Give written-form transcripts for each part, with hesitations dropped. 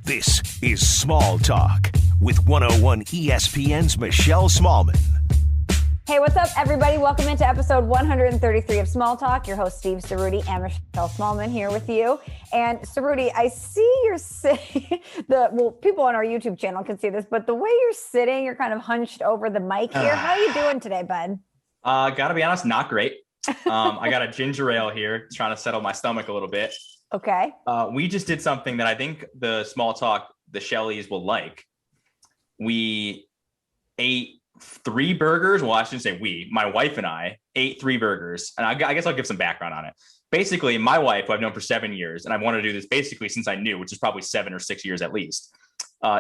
This is Small Talk with 101 ESPN's Michelle Smallman. Hey, what's up, everybody? Welcome into episode 133 of Small Talk. Your host, Steve Cerruti, and Michelle Smallman here with you. And Cerruti, I see you're sitting, people on our YouTube channel can see this, but the way you're sitting, you're kind of hunched over the mic here. How are you doing today, bud? Gotta be honest, not great. I got a ginger ale here, trying to settle my stomach a little bit. Okay. We just did something that I think the Small Talk, the Shelleys will like. We ate 3 burgers. Well, I shouldn't say we. My wife and I ate 3 burgers. And I guess I'll give some background on it. Basically, my wife, who I've known for 7 years, and I've wanted to do this basically since I knew, which is probably 7 or 6 years at least.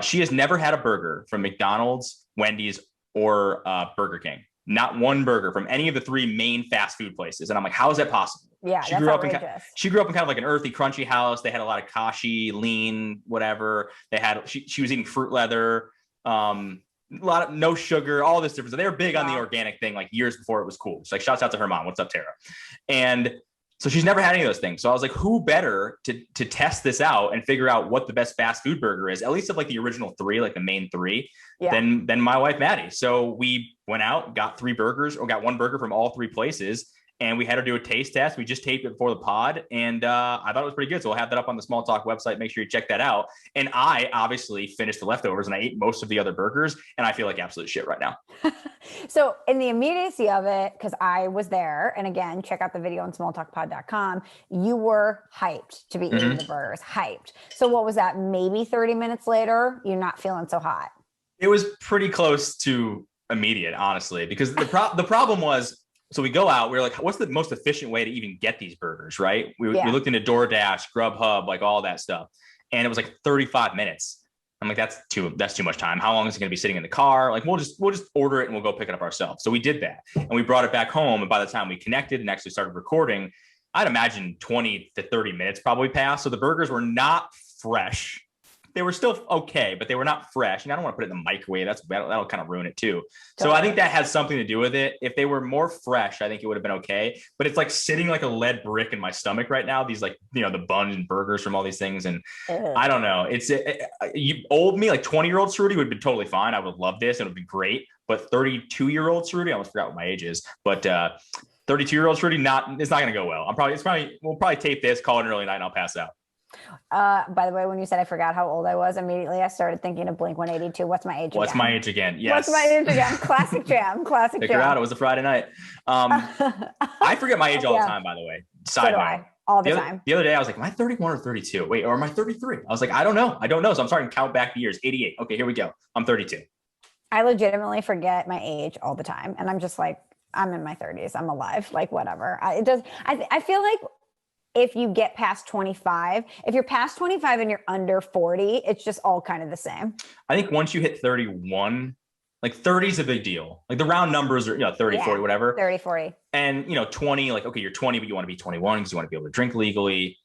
She has never had a burger from McDonald's, Wendy's, or Burger King. Not one burger from any of the 3 main fast food places. And I'm like, how is that possible? Yeah, she grew up in kind of like an earthy, crunchy house. They had a lot of kashi, lean, whatever. They had she was eating fruit leather, a lot of no sugar, all this different. So they were big on the organic thing like years before it was cool. It's like, shouts out to her mom. What's up, Tara? And so she's never had any of those things. So I was like, who better to test this out and figure out what the best fast food burger is, at least of like the original 3, like the main 3, than my wife, Maddie. So we went out, got 3 burgers, or got 1 burger from all 3 places. And we had to do a taste test. We just taped it before the pod. And I thought it was pretty good. So we'll have that up on the Small Talk website. Make sure you check that out. And I obviously finished the leftovers and I ate most of the other burgers. And I feel like absolute shit right now. So in the immediacy of it, because I was there, and again, check out the video on smalltalkpod.com, you were hyped to be eating the burgers, hyped. So what was that? Maybe 30 minutes later, you're not feeling so hot. It was pretty close to immediate, honestly, because the problem was, so we go out, we're like, what's the most efficient way to even get these burgers, right? We looked into DoorDash, Grubhub, like all that stuff. And it was like 35 minutes. I'm like, that's too much time. How long is it going to be sitting in the car? Like, we'll just order it and we'll go pick it up ourselves. So we did that. And we brought it back home. And by the time we connected and actually started recording, I'd imagine 20 to 30 minutes probably passed. So the burgers were not fresh. They were still okay, but they were not fresh. And I don't want to put it in the microwave. That'll kind of ruin it too. So I think that has something to do with it. If they were more fresh, I think it would have been okay. But it's like sitting like a lead brick in my stomach right now. These like, the buns and burgers from all these things. And I don't know. You old me, like 20-year-old Cerruti would be totally fine. I would love this. It would be great. But 32-year-old Cerruti, I almost forgot what my age is. But 32-year-old Cerruti, it's not going to go well. We'll probably tape this, call it an early night, and I'll pass out. By the way, when you said I forgot how old I was, immediately I started thinking of Blink-182. What's my age again? What's my age again? Yes. What's my age again? Classic jam. Figure jam. out. It was a Friday night. I forget my age all the time, by the way. So do I. All the time. The other day I was like, am I 31 or 32? Wait, or am I 33? I was like, I don't know. So I'm starting to count back the years. 88. Okay, here we go. I'm 32. I legitimately forget my age all the time. And I'm just like, I'm in my 30s. I'm alive. Like, whatever. I feel like if you get past 25, if you're past 25 and you're under 40, it's just all kind of the same. I think once you hit 31, like 30 is a big deal. Like the round numbers are, 30, 40, whatever. 30, 40. And, 20, like, okay, you're 20, but you want to be 21 because you want to be able to drink legally.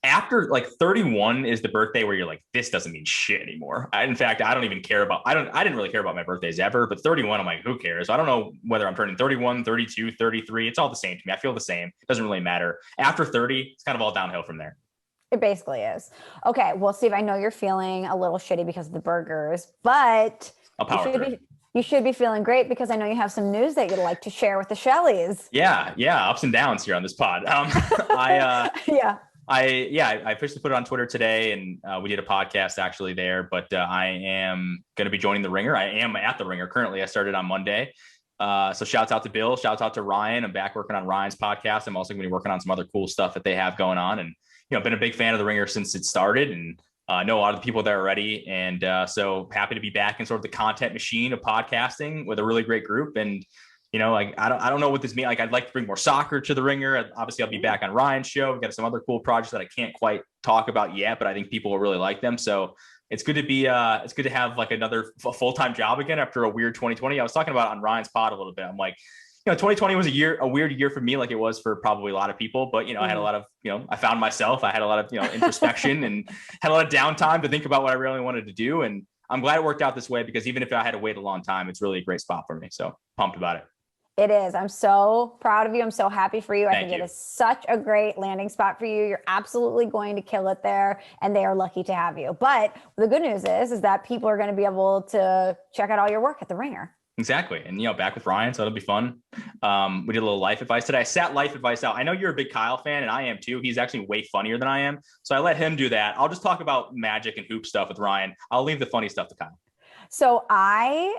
After like 31 is the birthday where you're like, this doesn't mean shit anymore. In fact, I didn't really care about my birthdays ever, but 31, I'm like, who cares? I don't know whether I'm turning 31, 32, 33. It's all the same to me. I feel the same. It doesn't really matter. After 30, it's kind of all downhill from there. It basically is. Okay. Well, Steve, I know you're feeling a little shitty because of the burgers, but you should be feeling great because I know you have some news that you'd like to share with the Shelleys. Yeah. Ups and downs here on this pod. I officially put it on Twitter today, and we did a podcast actually there, but I am going to be joining the Ringer. I am at the Ringer currently. I started on Monday. So shouts out to Bill, shouts out to Ryan. I'm back working on Ryan's podcast. I'm also going to be working on some other cool stuff that they have going on, and, been a big fan of the Ringer since it started, and know a lot of the people there already. And so happy to be back in sort of the content machine of podcasting with a really great group. And like, I don't know what this means. Like, I'd like to bring more soccer to the Ringer. Obviously I'll be back on Ryan's show. We've got some other cool projects that I can't quite talk about yet, but I think people will really like them. So it's good to have like another full-time job again after a weird 2020. I was talking about it on Ryan's pod a little bit. I'm like, 2020 was a weird year for me, like it was for probably a lot of people, but I had a lot of, I found myself, I had a lot of, introspection and had a lot of downtime to think about what I really wanted to do. And I'm glad it worked out this way, because even if I had to wait a long time, it's really a great spot for me. So pumped about it. It is. I'm so proud of you. I'm so happy for you. I think you. it is such a great landing spot for you. You're absolutely going to kill it there, and they are lucky to have you. But the good news is that people are going to be able to check out all your work at The Ringer. Exactly. And, back with Ryan, so it'll be fun. We did a little life advice today. I sat life advice out. I know you're a big Kyle fan, and I am too. He's actually way funnier than I am. So I let him do that. I'll just talk about magic and hoop stuff with Ryan. I'll leave the funny stuff to Kyle. So I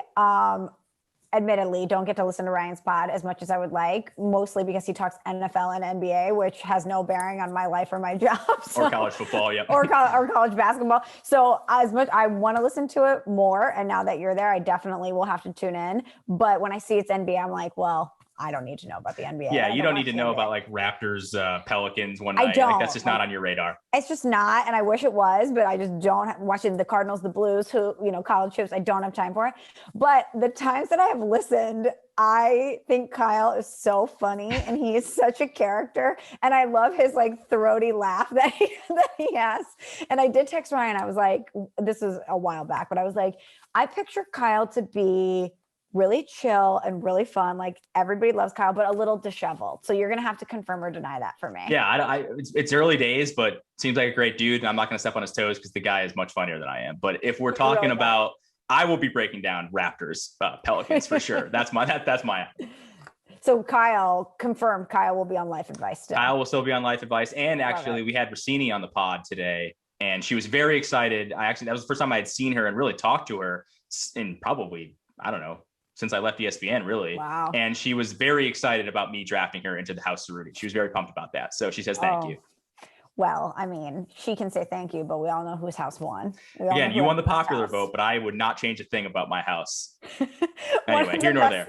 admittedly don't get to listen to Ryan's pod as much as I would like, mostly because he talks NFL and NBA, which has no bearing on my life or my job. So, or college football, yep. or college basketball. So as much I want to listen to it more, and now that you're there, I definitely will have to tune in. But when I see it's NBA, I'm like, well, I don't need to know about the NBA. Yeah, you don't need to know about like Raptors, Pelicans one night. I don't. Like, that's just not on your radar. It's just not, and I wish it was, but I just don't. Watching the Cardinals, the Blues, college hoops, I don't have time for it. But the times that I have listened, I think Kyle is so funny, and he is such a character, and I love his like throaty laugh that he has. And I did text Ryan. I was like, this is a while back, but I was like, I picture Kyle to be really chill and really fun. Like everybody loves Kyle, but a little disheveled. So you're going to have to confirm or deny that for me. Yeah. It's early days, but seems like a great dude. And I'm not going to step on his toes because the guy is much funnier than I am. But if we're talking really about, I will be breaking down Raptors, Pelicans for sure. That's my. So Kyle confirmed Kyle will be on life advice still. Kyle will still be on life advice. And actually we had Rossini on the pod today and she was very excited. That was the first time I had seen her and really talked to her in probably, I don't know, since I left ESPN, really. Wow. And she was very excited about me drafting her into the House Cerruti. She was very pumped about that. So she says, thank you. Well, I mean, she can say thank you, but we all know whose house won. Again, you won the popular vote, but I would not change a thing about my house. Anyway, here nor there.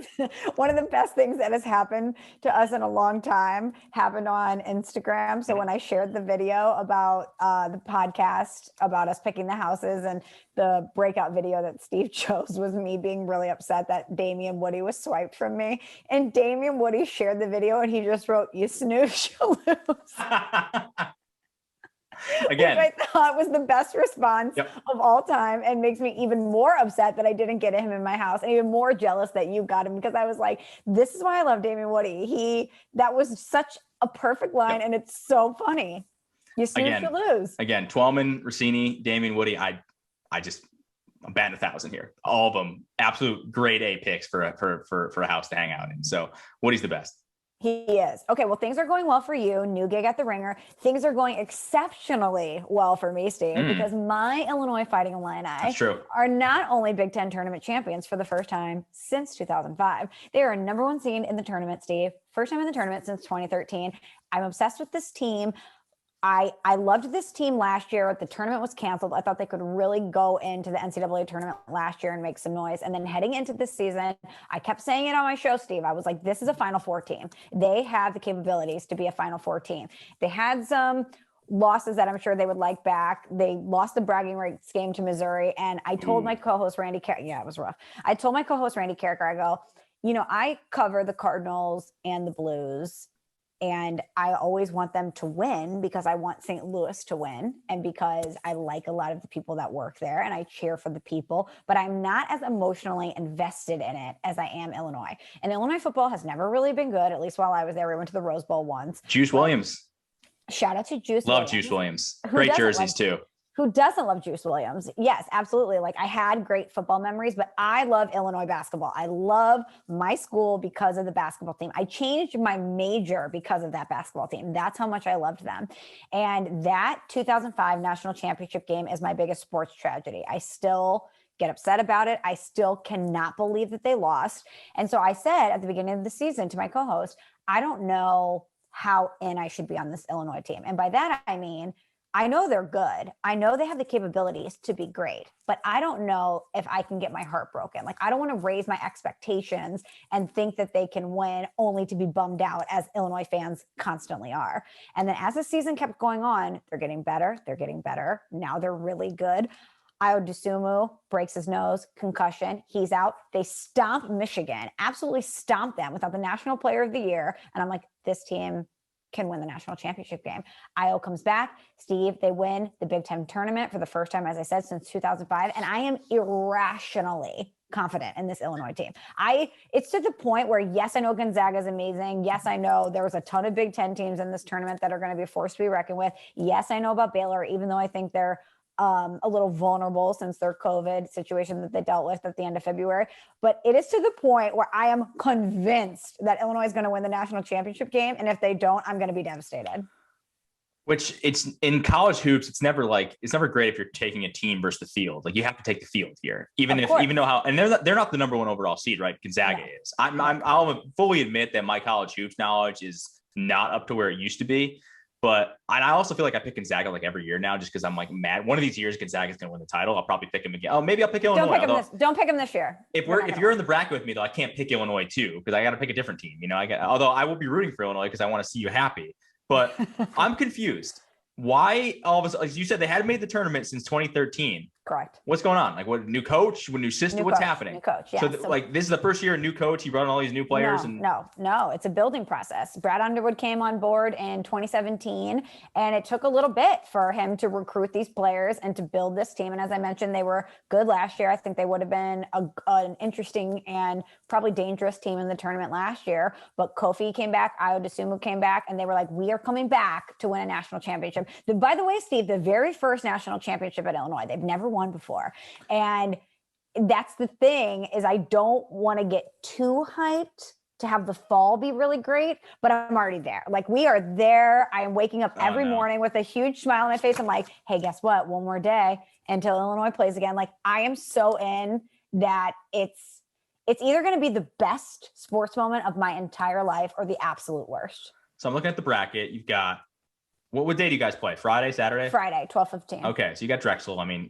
One of the best things that has happened to us in a long time happened on Instagram. So when I shared the video about the podcast, about us picking the houses, and the breakout video that Steve chose was me being really upset that Damian Woody was swiped from me. And Damian Woody shared the video and he just wrote, "You snooze, you lose." Again, which I thought was the best response of all time, and makes me even more upset that I didn't get him in my house, and even more jealous that you got him, because I was like, this is why I love Damian Woody. That was such a perfect line, and it's so funny. You snooze, you lose. Again, Twellman, Rossini, Damian Woody. I'm batting 1,000 here. All of them, absolute grade A picks for a house to hang out in. So Woody's the best. He is. Okay, well, things are going well for you. New gig at The Ringer. Things are going exceptionally well for me, Steve, because my Illinois Fighting Illini are not only Big Ten tournament champions for the first time since 2005. They are number one seed in the tournament, Steve. First time in the tournament since 2013. I'm obsessed with this team. I loved this team last year. The tournament was canceled. I thought they could really go into the NCAA tournament last year and make some noise. And then heading into this season, I kept saying it on my show, Steve. I was like, this is a Final Four team. They have the capabilities to be a Final Four team. They had some losses that I'm sure they would like back. They lost the bragging rights game to Missouri. And I told my co-host, Randy Carricker, it was rough. I told my co-host, Randy Carricker, I go, I cover the Cardinals and the Blues, and I always want them to win because I want St. Louis to win, and because I like a lot of the people that work there and I cheer for the people, but I'm not as emotionally invested in it as I am Illinois. And Illinois football has never really been good, at least while I was there. We went to the Rose Bowl once. Juice Williams. Shout out to Juice Williams. Love Juice Williams. Great jerseys too. Who doesn't love Juice Williams? Yes, absolutely. Like, I had great football memories, but I love Illinois basketball. I love my school because of the basketball team. I changed my major because of that basketball team. That's how much I loved them. And that 2005 national championship game is my biggest sports tragedy. I still get upset about it. I still cannot believe that they lost. And so I said at the beginning of the season to my co-host, I don't know how in I should be on this Illinois team. And by that, I mean, I know they're good. I know they have the capabilities to be great, but I don't know if I can get my heart broken. Like, I don't want to raise my expectations and think that they can win only to be bummed out, as Illinois fans constantly are. And then as the season kept going on, they're getting better. They're getting better. Now they're really good. Ayo Dosunmu breaks his nose, concussion. He's out. They stomp Michigan, absolutely stomp them without the National Player of the Year. And I'm like, this team can win the national championship game. Ayo comes back. Steve, they win the Big Ten tournament for the first time, as I said, since 2005. And I am irrationally confident in this Illinois team. It's to the point where, yes, I know Gonzaga is amazing. Yes, I know there was a ton of Big Ten teams in this tournament that are going to be a force to be reckoned with. Yes, I know about Baylor, even though I think they're a little vulnerable since their COVID situation that they dealt with at the end of February. But it is to the point where I am convinced that Illinois is going to win the national championship game. And if they don't, I'm going to be devastated. Which it's in college hoops, it's never great if you're taking a team versus the field. Like you have to take the field here, even though how, and they're not the number one overall seed, right? Gonzaga is. I'll fully admit that my college hoops knowledge is not up to where it used to be. But I also feel like I pick Gonzaga like every year now, just because I'm like mad. One of these years, Gonzaga is going to win the title. I'll probably pick him again. Oh, maybe I'll pick Illinois. Don't pick him this year. If you're in the bracket with me, though, I can't pick Illinois too, because I got to pick a different team. Although I will be rooting for Illinois because I want to see you happy. But I'm confused. Why all of a sudden, like you said, they hadn't made the tournament since 2013. Correct. What's going on? Like, what new coach, new system? What's happening? New coach. Yeah. So, this is the first year, new coach. He brought in all these new players. No. It's a building process. Brad Underwood came on board in 2017, and it took a little bit for him to recruit these players and to build this team. And as I mentioned, they were good last year. I think they would have been an interesting and probably dangerous team in the tournament last year. But Kofi came back, Ayo Dosunmu came back, and they were like, we are coming back to win a national championship. By the way, Steve, the very first national championship at Illinois, they've never won before. And that's the thing, is I don't want to get too hyped to have the fall be really great, but I'm already there. Like, we are there. I am waking up every morning with a huge smile on my face. I'm like, hey, guess what? One more day until Illinois plays again. Like, I am so in that it's either going to be the best sports moment of my entire life or the absolute worst. So I'm looking at the bracket. You've got, what day do you guys play? Friday, Saturday? Friday, 12:15. Okay, so you got Drexel. I mean,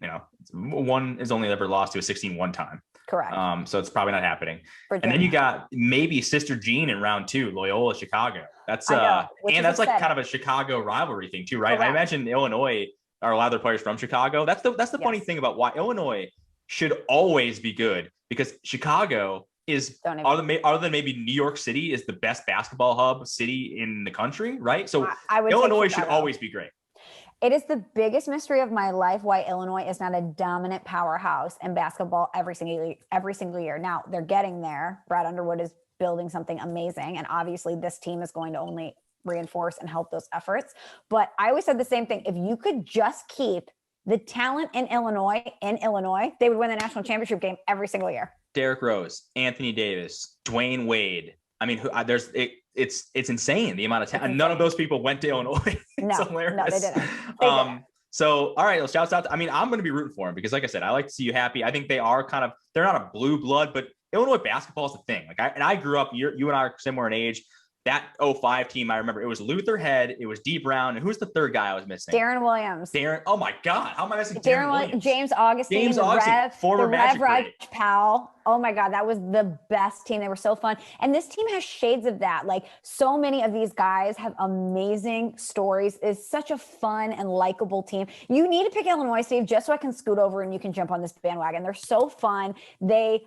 one is only ever lost to a 16 one time. Correct. So it's probably not happening. And then you got maybe Sister Jean in round 2, Loyola Chicago. That's and that's like kind of a Chicago rivalry thing too, right? Correct. I imagine Illinois are a lot of their players from Chicago. That's the funny thing about why Illinois should always be good, because Chicago is, other than maybe New York City, is the best basketball hub city in the country, right? So Illinois should always be great. It is the biggest mystery of my life why Illinois is not a dominant powerhouse in basketball every single year. Now they're getting there. Brad Underwood is building something amazing, and obviously this team is going to only reinforce and help those efforts. But I always said the same thing: if you could just keep the talent in Illinois, they would win the national championship game every single year. Derrick Rose, Anthony Davis, Dwayne Wade. I mean, it's insane the amount of talent. None of those people went to Illinois. No, they didn't. So, all right, well, shouts out. I'm going to be rooting for them because, like I said, I like to see you happy. I think they're not a blue blood, but Illinois basketball is the thing. I grew up, you and I are similar in age. That 05 team, I remember it was Luther Head, it was Dee Brown, and who's the third guy I was missing? Darren Williams. Oh my God, how am I missing Darren Williams? James Augustine, former Magic Raj Powell. Oh my God, that was the best team. They were so fun. And this team has shades of that. Like, so many of these guys have amazing stories. It's such a fun and likable team. You need to pick Illinois, Steve, just so I can scoot over and you can jump on this bandwagon. They're so fun. They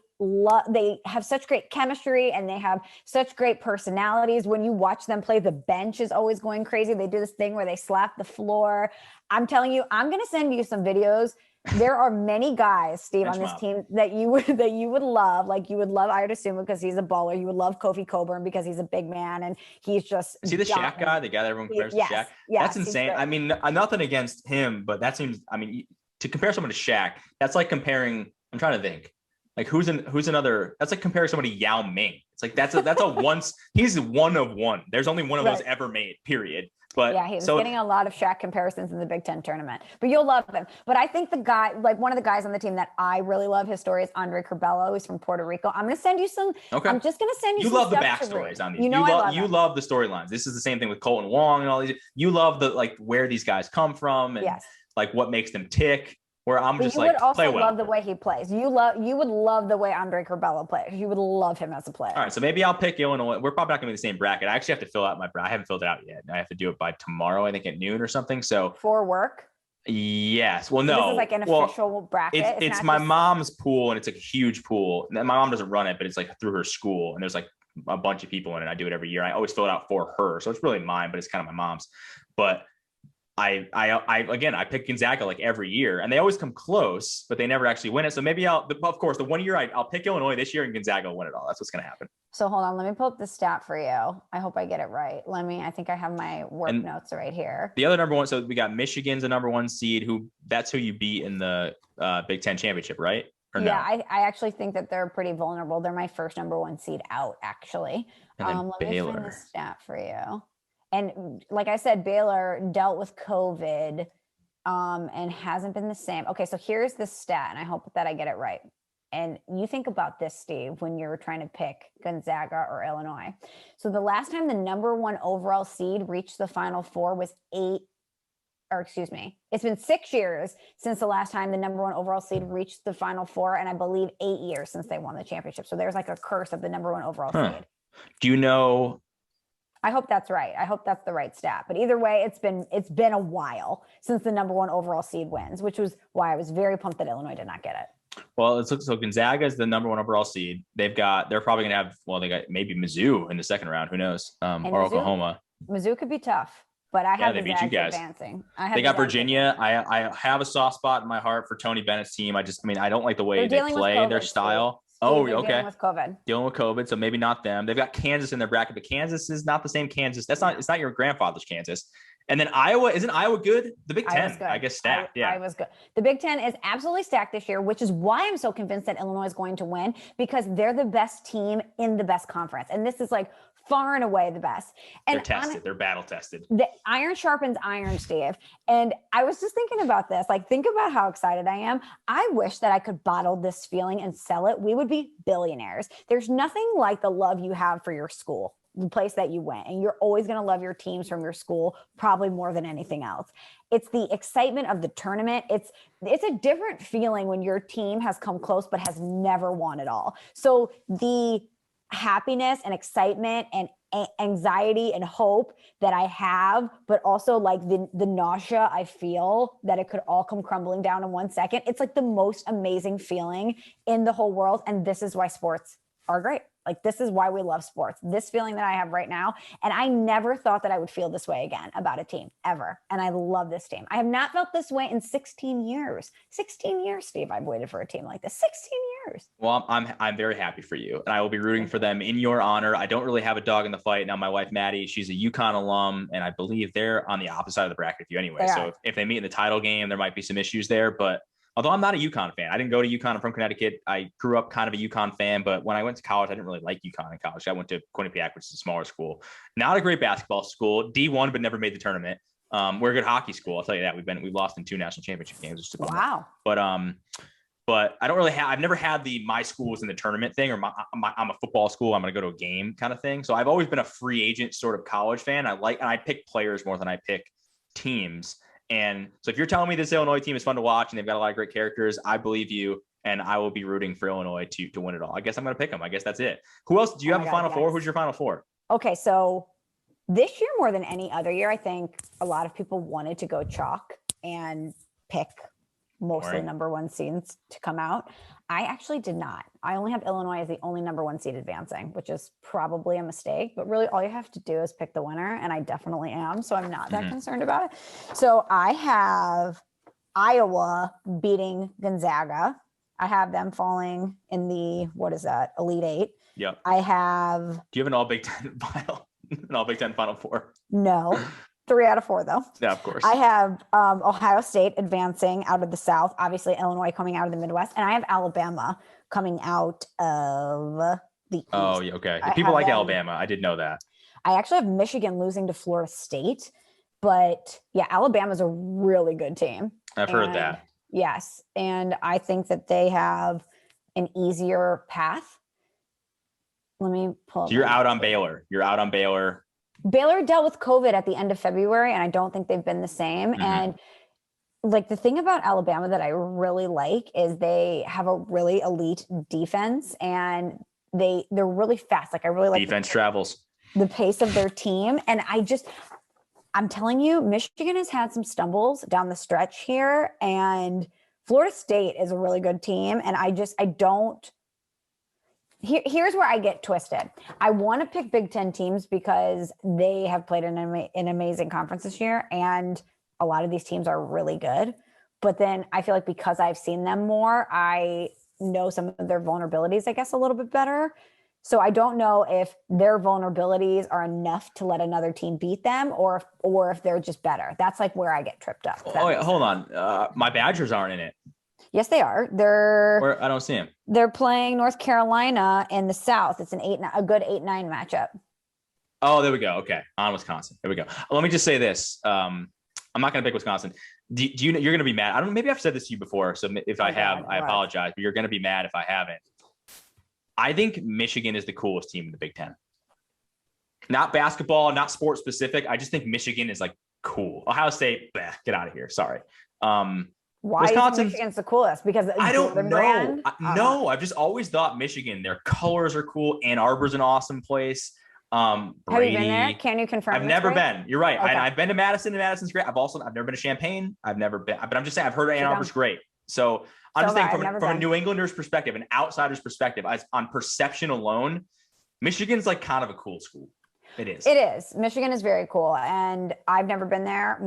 have such great chemistry and they have such great personalities. When you watch them play, the bench is always going crazy. They do this thing where they slap the floor. I'm telling you, I'm going to send you some videos. There are many guys, Steve, on this team that you would love. Like, you would love Ayo Dosunmu because he's a baller. You would love Kofi Cockburn because he's a big man and he's just. See the Shaq guy, the guy that everyone compares to Shaq? Yes, that's insane. I mean, nothing against him, but that seems. I mean, to compare someone to Shaq, that's like comparing. I'm trying to think. Like, who's another? That's like comparing somebody to Yao Ming. It's like that's a once. He's one of one. There's only one of those ever made. Period. But yeah, he was getting a lot of Shaq comparisons in the Big Ten tournament. But you'll love him. But I think the guy, like one of the guys on the team that I really love, his story is Andre Curbelo. He's from Puerto Rico. I'm going to send you some. Okay. I'm just going to send you. You love the backstories on these. You love the storylines. This is the same thing with Colton Wong and all these. You love the where these guys come from and like what makes them tick. Where I'm just like, play well. You would also love the way he plays. You would love the way Andre Curbelo plays. You would love him as a player. All right, so maybe I'll pick Illinois. We're probably not going to be in the same bracket. I actually have to fill out my bracket. I haven't filled it out yet. I have to do it by tomorrow, I think at noon or something. So for work? Yes. Well, no. This is like an official bracket. It's my mom's pool, and it's like a huge pool. My mom doesn't run it, but it's like through her school, and there's like a bunch of people in it. I do it every year. I always fill it out for her, so it's really mine, but it's kind of my mom's. But Again, I pick Gonzaga like every year, and they always come close, but they never actually win it. So maybe of course, the one year I'll pick Illinois this year, and Gonzaga will win it all. That's what's going to happen. So hold on, let me pull up the stat for you. I hope I get it right. I think I have my work notes right here. The other number one, so we got Michigan's the number one seed. That's who you beat in the Big Ten championship, right? Or no? Yeah, I actually think that they're pretty vulnerable. They're my first number one seed out, actually. And then let Baylor. me find the stat for you. And like I said, Baylor dealt with COVID and hasn't been the same. Okay, so here's the stat, and I hope that I get it right. And you think about this, Steve, when you're trying to pick Gonzaga or Illinois. So the last time the number one overall seed reached the Final Four was it's been 6 years since the last time the number one overall seed reached the Final Four, and I believe 8 years since they won the championship. So there's like a curse of the number one overall seed. Do you know? I hope that's right. I hope that's the right stat. But either way, it's been a while since the number one overall seed wins, which was why I was very pumped that Illinois did not get it. Well, so Gonzaga is the number one overall seed. They're probably going to have, they got maybe Mizzou in the second round. Who knows? Or Mizzou, Oklahoma. Mizzou could be tough, but I have they beat you guys. Advancing. They got Virginia. I have a soft spot in my heart for Tony Bennett's team. I don't like the way they play, their style. Okay. Dealing with COVID, so maybe not them. They've got Kansas in their bracket, but Kansas is not the same Kansas. It's not your grandfather's Kansas. And then Iowa, isn't Iowa good? The Big Ten, I guess, stacked. Iowa's good. The Big Ten is absolutely stacked this year, which is why I'm so convinced that Illinois is going to win, because they're the best team in the best conference. And this is like far and away the best. And they're tested. They're battle tested. The iron sharpens iron, Steve. And I was just thinking about this. Like, think about how excited I am. I wish that I could bottle this feeling and sell it. We would be billionaires. There's nothing like the love you have for your school, the place that you went, and you're always going to love your teams from your school, probably more than anything else. It's the excitement of the tournament. It's a different feeling when your team has come close, but has never won at all. So the happiness and excitement and anxiety and hope that I have, but also like the nausea I feel that it could all come crumbling down in 1 second. It's like the most amazing feeling in the whole world. And this is why sports are great. Like, this is why we love sports. This feeling that I have right now. And I never thought that I would feel this way again about a team, ever. And I love this team. I have not felt this way in 16 years. 16 years, Steve, I've waited for a team like this. 16 years. Well, I'm very happy for you. And I will be rooting for them in your honor. I don't really have a dog in the fight. Now, my wife, Maddie, she's a UConn alum, and I believe they're on the opposite side of the bracket with you anyway. So if they meet in the title game, there might be some issues there. But although I'm not a UConn fan, I didn't go to UConn. I'm from Connecticut. I grew up kind of a UConn fan, but when I went to college, I didn't really like UConn in college. I went to Quinnipiac, which is a smaller school. Not a great basketball school. D1, but never made the tournament. We're a good hockey school. I'll tell you that. We've lost in 2 national championship games. Wow. But I don't really I've never had my school was in the tournament thing, or I'm a football school, I'm going to go to a game kind of thing. So I've always been a free agent sort of college fan. And I pick players more than I pick teams. And so if you're telling me this Illinois team is fun to watch and they've got a lot of great characters, I believe you, and I will be rooting for Illinois to win it all. I guess I'm going to pick them. I guess that's it. Who else? Do you have a Final Four? Who's your Final Four? Okay, so this year, more than any other year, I think a lot of people wanted to go chalk and pick mostly number one seeds to come out. I actually did not. I only have Illinois as the only number one seed advancing, which is probably a mistake, but really all you have to do is pick the winner. And I definitely am. So I'm not that concerned about it. So I have Iowa beating Gonzaga. I have them falling in the, Elite Eight. Yep. I have. Do you have an all Big Ten Final Four? No. 3 out of 4, though. Yeah, of course. I have Ohio State advancing out of the South, obviously Illinois coming out of the Midwest, and I have Alabama coming out of the East. Oh, yeah, okay. People like Alabama. I did know that. I actually have Michigan losing to Florida State, but yeah, Alabama's a really good team. I've heard that. Yes, and I think that they have an easier path. Let me pull. So you're out on Baylor. Baylor dealt with COVID at the end of February, and I don't think they've been the same. Mm-hmm. And like the thing about Alabama that I really like is they have a really elite defense, and they're really fast. Like, I really like defense travels, the pace of their team. And I'm telling you, Michigan has had some stumbles down the stretch here, and Florida State is a really good team. And here's where I get twisted. I want to pick Big Ten teams because they have played in an amazing conference this year, and a lot of these teams are really good. But then I feel like because I've seen them more, I know some of their vulnerabilities, I guess, a little bit better. So I don't know if their vulnerabilities are enough to let another team beat them, or if they're just better. That's like where I get tripped up. Oh, wait, hold on. My Badgers aren't in it. Yes, they are. I don't see them. They're playing North Carolina in the South. It's a good 8-9 matchup. Oh, there we go. Okay, on Wisconsin. There we go. Let me just say this. I'm not going to pick Wisconsin. Do you know you're going to be mad? I don't know. Maybe I've said this to you before. So if I have, I apologize. But you're going to be mad if I haven't. I think Michigan is the coolest team in the Big Ten. Not basketball, not sport specific. I just think Michigan is like cool. Ohio State, get out of here. Sorry. Why Wisconsin, is Michigan's the coolest? Because I don't know. No, I've just always thought Michigan, their colors are cool. Ann Arbor's an awesome place. Have you been there? Can you confirm? I've never been. You're right. Okay. I've been to Madison, and Madison's great. I've never been to Champaign. I've never been, but I'm just saying I've heard Ann Arbor's great. So I'm just saying from a New Englander's perspective, an outsider's perspective, on perception alone, Michigan's like kind of a cool school. It is. It is. Michigan is very cool. And I've never been there.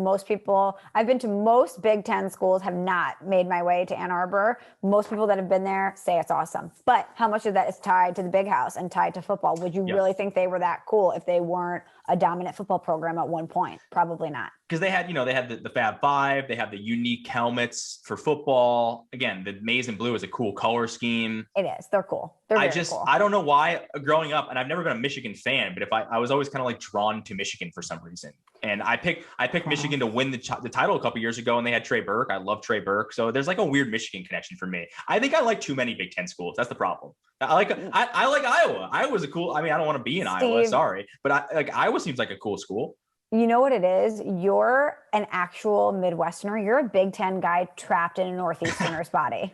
I've been to most Big Ten schools, have not made my way to Ann Arbor. Most people that have been there say it's awesome. But how much of that is tied to the Big House and tied to football? Would you really think they were that cool if they weren't a dominant football program at one point? Probably not. Because they had the Fab Five, they have the unique helmets for football. Again, the maize and blue is a cool color scheme. It is. They're cool. They're very cool. I don't know why growing up, and I've never been a Michigan fan, but I was always kind of like drawn to Michigan for some reason. And I picked Michigan to win the title a couple years ago, and they had Trey Burke. I love Trey Burke. So there's like a weird Michigan connection for me. I think I like too many Big Ten schools. That's the problem. I like Iowa. Iowa's a cool, I don't want to be in Iowa, sorry. But Iowa seems like a cool school. You know what it is? You're an actual Midwesterner. You're a Big Ten guy trapped in a Northeasterner's body.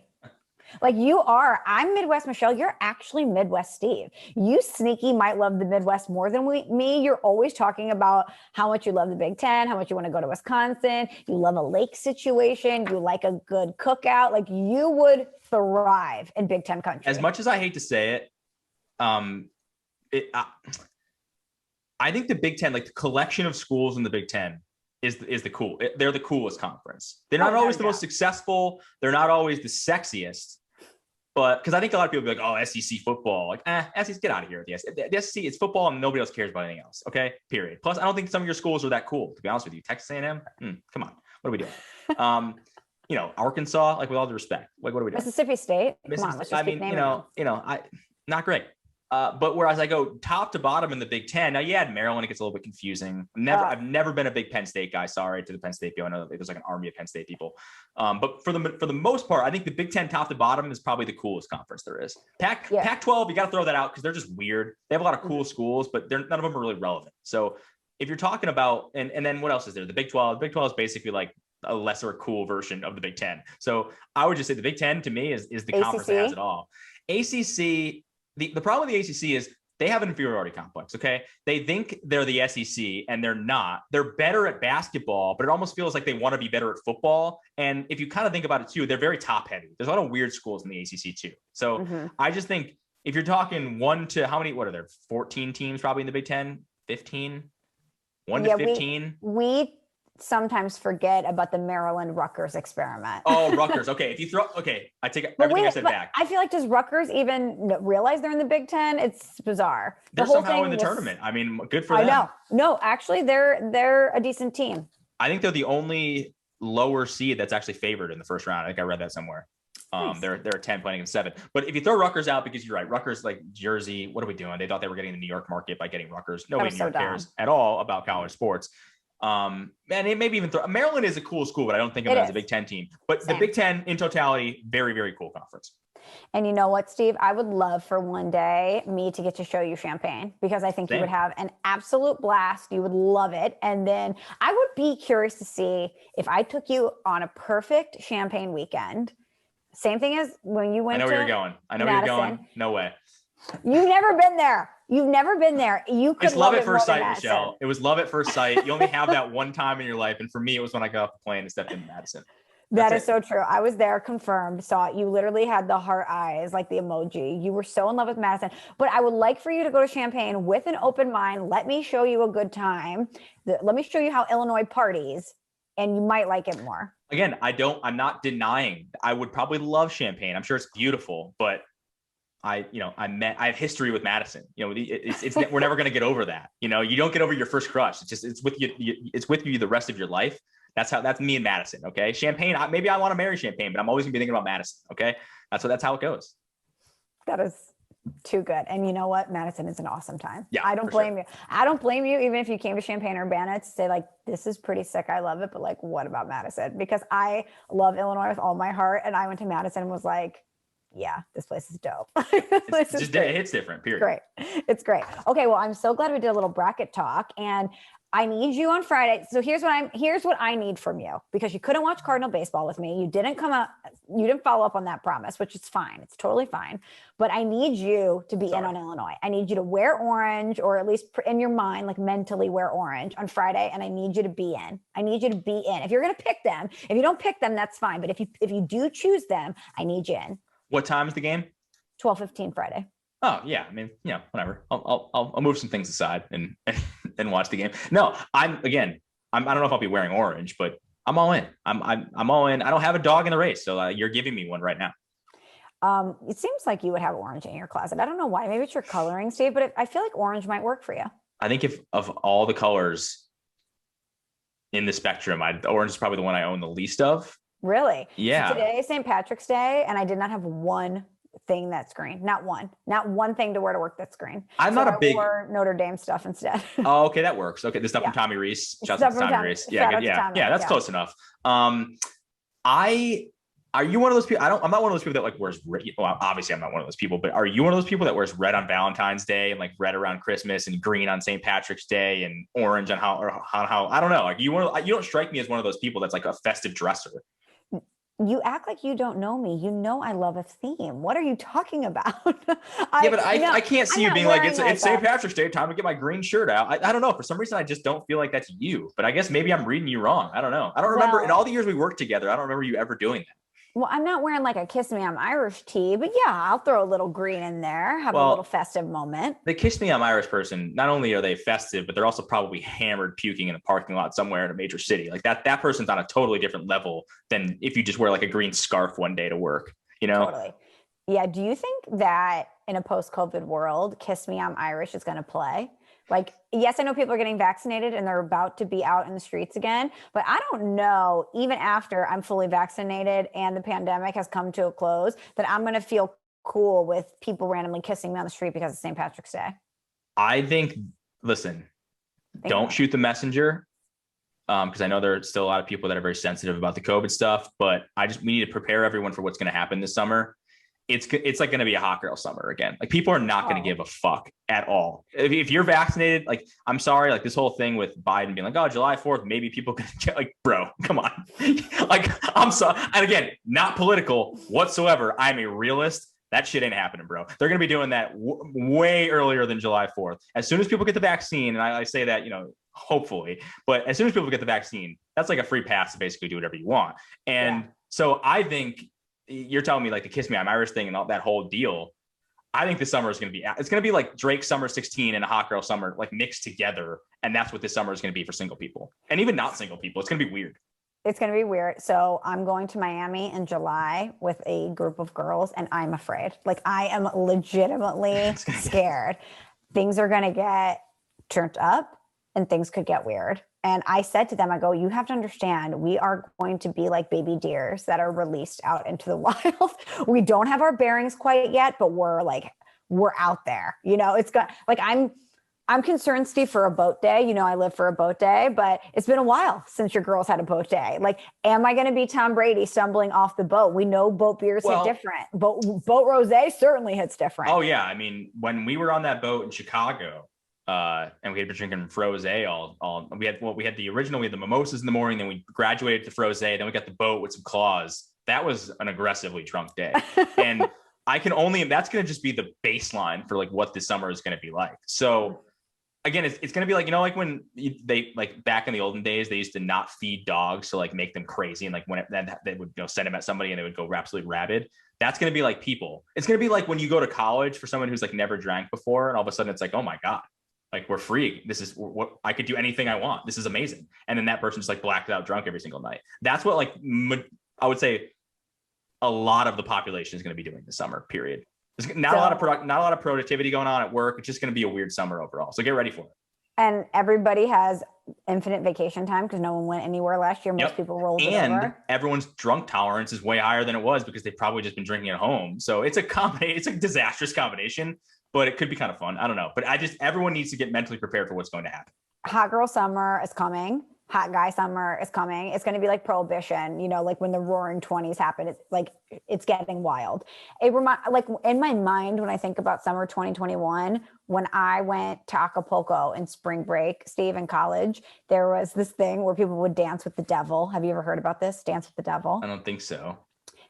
Like you are. I'm Midwest Michelle. You're actually Midwest Steve. You sneaky might love the Midwest more than me. You're always talking about how much you love the Big Ten, how much you want to go to Wisconsin. You love a lake situation. You like a good cookout. Like you would thrive in Big Ten country. As much as I hate to say it, I think the Big Ten, like the collection of schools in the Big Ten, is the cool. They're the coolest conference. They're not always the most successful. They're not always the sexiest. But because I think a lot of people be like, oh, SEC football, like, SEC, get out of here. The SEC, it's football and nobody else cares about anything else. Okay, period. Plus, I don't think some of your schools are that cool, to be honest with you. Texas A&M, come on, what are we doing? Arkansas, like with all due respect, like what are we doing? Mississippi State, come on, let's just keep naming them. Not great. But whereas I go top to bottom in the Big Ten, now you add Maryland, it gets a little bit confusing. I've never been a big Penn State guy. Sorry to the Penn State people. I know there's like an army of Penn State people. But for the most part, I think the Big Ten top to bottom is probably the coolest conference there is. Pac-12, you got to throw that out because they're just weird. They have a lot of cool schools, but none of them are really relevant. So if you're talking about, and then what else is there? The Big 12. The Big 12 is basically like a lesser cool version of the Big Ten. So I would just say the Big Ten to me is the conference that has it all. ACC. The problem with the ACC is they have an inferiority complex, okay? They think they're the SEC, and they're not. They're better at basketball, but it almost feels like they want to be better at football. And if you kind of think about it, too, they're very top-heavy. There's a lot of weird schools in the ACC, too. So I just think if you're talking what are there, 14 teams probably in the Big Ten? 15? 1 to 15? We sometimes forget about the Maryland Rutgers experiment. Oh, Rutgers. Okay. I take everything I said back. I feel like, does Rutgers even realize they're in the Big Ten? It's bizarre. They're somehow in the tournament. Good for them. I know. No, actually they're a decent team. I think they're the only lower seed that's actually favored in the first round. I think I read that somewhere. Nice. They're a 10 playing against 7. But if you throw Rutgers out, because you're right, Rutgers, like Jersey, what are we doing? They thought they were getting the New York market by getting Rutgers. Nobody in New York cares at all about college sports. And it maybe even Maryland is a cool school, but I don't think of it as a Big Ten team. But the Big Ten in totality, very, very cool conference. And you know what, Steve? I would love for one day me to get to show you Champaign, because I think you would have an absolute blast. You would love it. And then I would be curious to see if I took you on a perfect Champaign weekend. Same thing as when you went to I know where you're going. Madison. Where you're going. No way. You've never been there. You could It's love at first sight, Michelle. It was love at first sight. You only have that one time in your life. And for me, it was when I got off the plane and stepped into Madison. That is so true. I was there, confirmed, saw it. You literally had the heart eyes, like the emoji. You were so in love with Madison. But I would like for you to go to Champaign with an open mind. Let me show you a good time. Let me show you how Illinois parties. and you might like it more. Again, I'm not denying I would probably love Champaign. I'm sure it's beautiful, but I have history with Madison. We're never going to get over that. You don't get over your first crush. It's with you. It's with you the rest of your life. That's me and Madison. Okay. Champaign. Maybe I want to marry Champaign, but I'm always gonna be thinking about Madison. Okay. That's how it goes. That is too good. And you know what? Madison is an awesome time. Yeah, I don't blame you. I don't blame you. Even if you came to Champaign-Urbana to say like, this is pretty sick, I love it. But like, what about Madison? Because I love Illinois with all my heart. And I went to Madison and was like, yeah, this place is dope. It hits different, period. Great. It's great. Okay. Well, I'm so glad we did a little bracket talk, and I need you on Friday. So here's what I need from you, because you couldn't watch Cardinal baseball with me. You didn't follow up on that promise, which is fine. It's totally fine. But I need you to be in on Illinois. I need you to wear orange, or at least in your mind, like mentally wear orange on Friday. And I need you to be in. I need you to be in. If you're going to pick them, if you don't pick them, that's fine. But if you do choose them, I need you in. What time is the game? 12:15 Friday. Oh yeah. I mean, whatever. I'll move some things aside and watch the game. No, I don't know if I'll be wearing orange, but I'm all in. I'm all in. I don't have a dog in the race, so you're giving me one right now. It seems like you would have orange in your closet. I don't know why. Maybe it's your coloring, Steve, but I feel like orange might work for you. I think if of all the colors in the spectrum, orange is probably the one I own the least of. Really? Yeah. So today is St. Patrick's Day, and I did not have one thing that's green. Not one thing to wear to work that's green. I wore Notre Dame stuff instead. Oh, okay, that works. Okay, the stuff from Tommy Rees. Shout out to Tommy Rees. Yeah, that's close enough. Are you one of those people? I'm not one of those people that like wears red. Well, obviously I'm not one of those people, but are you one of those people that wears red on Valentine's Day and like red around Christmas and green on St. Patrick's Day and orange on how I don't know. Like you don't strike me as one of those people that's like a festive dresser. You act like you don't know me. You know I love a theme. What are you talking about? I can't see you being like, it's St. Patrick's Day, time to get my green shirt out. I don't know. For some reason, I just don't feel like that's you. But I guess maybe I'm reading you wrong. I don't know. I don't remember in all the years we worked together, I don't remember you ever doing that. Well, I'm not wearing like a Kiss Me I'm Irish tee, but yeah, I'll throw a little green in there, have a little festive moment. The Kiss Me I'm Irish person, not only are they festive, but they're also probably hammered puking in a parking lot somewhere in a major city. Like that person's on a totally different level than if you just wear like a green scarf one day to work, Totally. Yeah. Do you think that in a post-COVID world, Kiss Me I'm Irish is going to play? Like, yes, I know people are getting vaccinated and they're about to be out in the streets again, but I don't know, even after I'm fully vaccinated and the pandemic has come to a close, that I'm going to feel cool with people randomly kissing me on the street because it's St. Patrick's Day. I think, don't shoot the messenger. Because I know there are still a lot of people that are very sensitive about the COVID stuff, but we need to prepare everyone for what's going to happen this summer. It's like going to be a hot girl summer again. Like people are not going to give a fuck at all. If you're vaccinated, like, I'm sorry, like this whole thing with Biden being like, oh, July 4th, maybe people can get like, bro, come on. Like, I'm sorry. And again, not political whatsoever. I'm a realist. That shit ain't happening, bro. They're going to be doing that way earlier than July 4th. As soon as people get the vaccine, and I say that, hopefully, but as soon as people get the vaccine, that's like a free pass to basically do whatever you want. And so I think you're telling me like the Kiss Me I'm Irish thing and all that whole deal. I think this summer is going to be like Drake's Summer 16 and a Hot Girl Summer like mixed together. And that's what this summer is going to be for single people and even not single people. It's going to be weird. It's going to be weird. So I'm going to Miami in July with a group of girls and I'm afraid. Like I am legitimately scared. Things are going to get turned up and things could get weird. And I said to them, I go, you have to understand, we are going to be like baby deers that are released out into the wild. We don't have our bearings quite yet, but we're out there. It's got like, I'm concerned, Steve, for a boat day. I live for a boat day, but it's been a while since your girls had a boat day. Like, am I going to be Tom Brady stumbling off the boat? We know boat beers hit different. Boat rosé certainly hits different. Oh yeah. I mean, when we were on that boat in Chicago, and we had been drinking frosé all we had the original, we had the mimosas in the morning, then we graduated to frosé, then we got the boat with some claws. That was an aggressively drunk day. And that's going to just be the baseline for like what this summer is going to be like. So again, it's going to be like, like when they like back in the olden days, they used to not feed dogs to like make them crazy. And like when they would send them at somebody and they would go absolutely rabid. That's going to be like people. It's going to be like when you go to college for someone who's like never drank before. And all of a sudden it's like, oh my God. Like, we're free. This is what I could do anything I want. This is amazing. And then that person's like blacked out drunk every single night. That's what, like, I would say a lot of the population is going to be doing this summer, period. There's not a lot of productivity going on at work. It's just going to be a weird summer overall. So get ready for it. And everybody has infinite vacation time because no one went anywhere last year. Most people rolled it over. And everyone's drunk tolerance is way higher than it was because they've probably just been drinking at home. So it's a disastrous combination, but it could be kind of fun. I don't know. But everyone needs to get mentally prepared for what's going to happen. Hot girl summer is coming. Hot guy summer is coming. It's going to be like Prohibition, like when the Roaring 20s happened. It's getting wild. Like in my mind, when I think about summer 2021, when I went to Acapulco in spring break, Steve, in college, there was this thing where people would dance with the devil. Have you ever heard about this? Dance with the devil? I don't think so.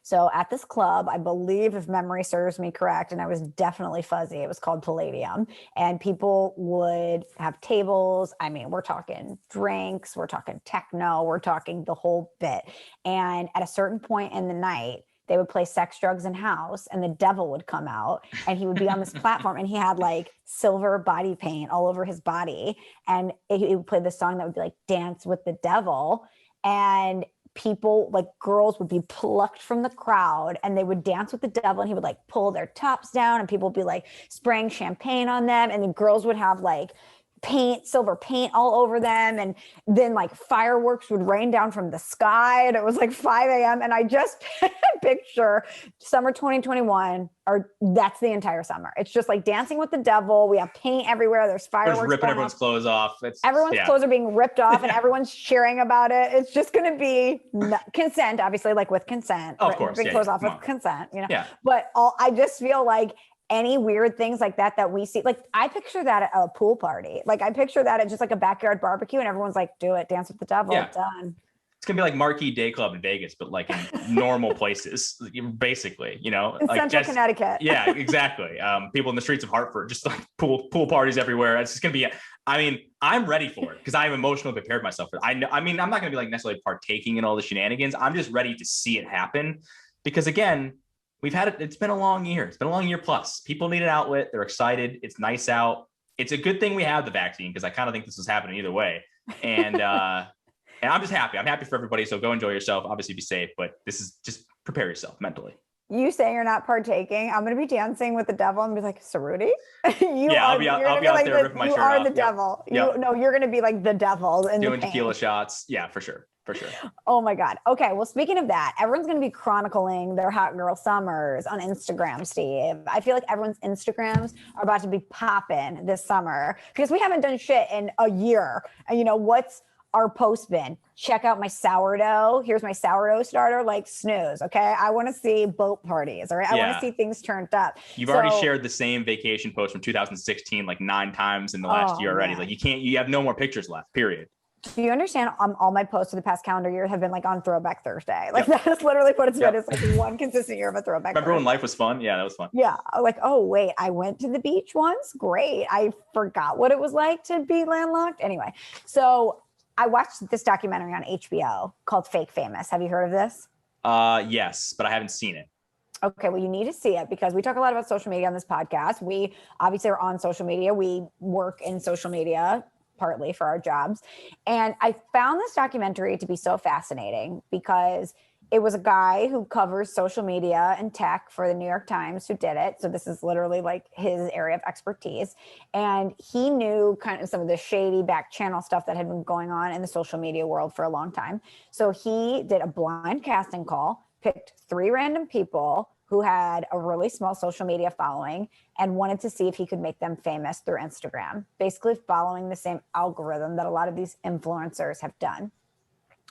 So at this club, I believe, if memory serves me correct, and I was definitely fuzzy, it was called Palladium, and people would have tables. I mean, we're talking drinks, we're talking techno, we're talking the whole bit. And at a certain point in the night, they would play Sex, Drugs, and House, and the devil would come out, and he would be on this platform, and he had like silver body paint all over his body. And he would play this song that would be like Dance with the Devil. And people, like girls, would be plucked from the crowd and they would dance with the devil, and he would like pull their tops down and people would be like spraying champagne on them, and the girls would have like silver paint all over them, and then like fireworks would rain down from the sky, and it was like 5 a.m. and I just picture summer 2021, or that's the entire summer. It's just like dancing with the devil. We have paint everywhere. There's fireworks. There's ripping everyone's clothes off. Everyone's clothes are being ripped off and everyone's cheering about it. It's just going to be consent, obviously, like with consent. Of course. Ripping clothes off with consent, Yeah. But I just feel like any weird things like that we see, like I picture that at a pool party. Like I picture that at just like a backyard barbecue, and everyone's like, do it, dance with the devil, done. It's gonna be like Marquee Day Club in Vegas, but like in normal places, basically, in like Central Connecticut. Yeah, exactly. People in the streets of Hartford, just like pool parties everywhere. It's just gonna be. I mean, I'm ready for it because I'm emotionally prepared myself for it. I'm not gonna be like necessarily partaking in all the shenanigans. I'm just ready to see it happen because again, we've had it. It's been a long year. It's been a long year plus. People need an outlet. They're excited. It's nice out. It's a good thing we have the vaccine because I kind of think this is happening either way. And and I'm just happy. I'm happy for everybody. So go enjoy yourself. Obviously be safe, but this is just prepare yourself mentally. You say you're not partaking. I'm going to be dancing with the devil and be like, Cerruti? I'll be out there ripping my shirt off. You are the devil. Yep. No, you're going to be like the devil. Doing tequila shots. Yeah, for sure. For sure. Oh my God. Okay. Well, speaking of that, everyone's going to be chronicling their hot girl summers on Instagram, Steve. I feel like everyone's Instagrams are about to be popping this summer because we haven't done shit in a year. And what's our post been? Check out my sourdough. Here's my sourdough starter, like snooze. Okay. I want to see boat parties. All right. I want to see things turned up. You've already shared the same vacation post from 2016, like 9 times in the last year already. Man. Like you have no more pictures left, period. Do you understand? All my posts for the past calendar year have been like on Throwback Thursday. Like that is literally what it's been. It's like one consistent year of a Throwback Remember Thursday. when life was fun? Yeah, that was fun. Yeah. Like, oh, wait, I went to the beach once. Great. I forgot what it was like to be landlocked. Anyway, so I watched this documentary on HBO called Fake Famous. Have you heard of this? Yes, but I haven't seen it. Okay, well, you need to see it because we talk a lot about social media on this podcast. We obviously are on social media. We work in social media partly for our jobs. And I found this documentary to be so fascinating because it was a guy who covers social media and tech for the New York Times who did it. So this is literally like his area of expertise. And he knew kind of some of the shady back channel stuff that had been going on in the social media world for a long time. So he did a blind casting call, picked 3 random people who had a really small social media following and wanted to see if he could make them famous through Instagram, basically following the same algorithm that a lot of these influencers have done.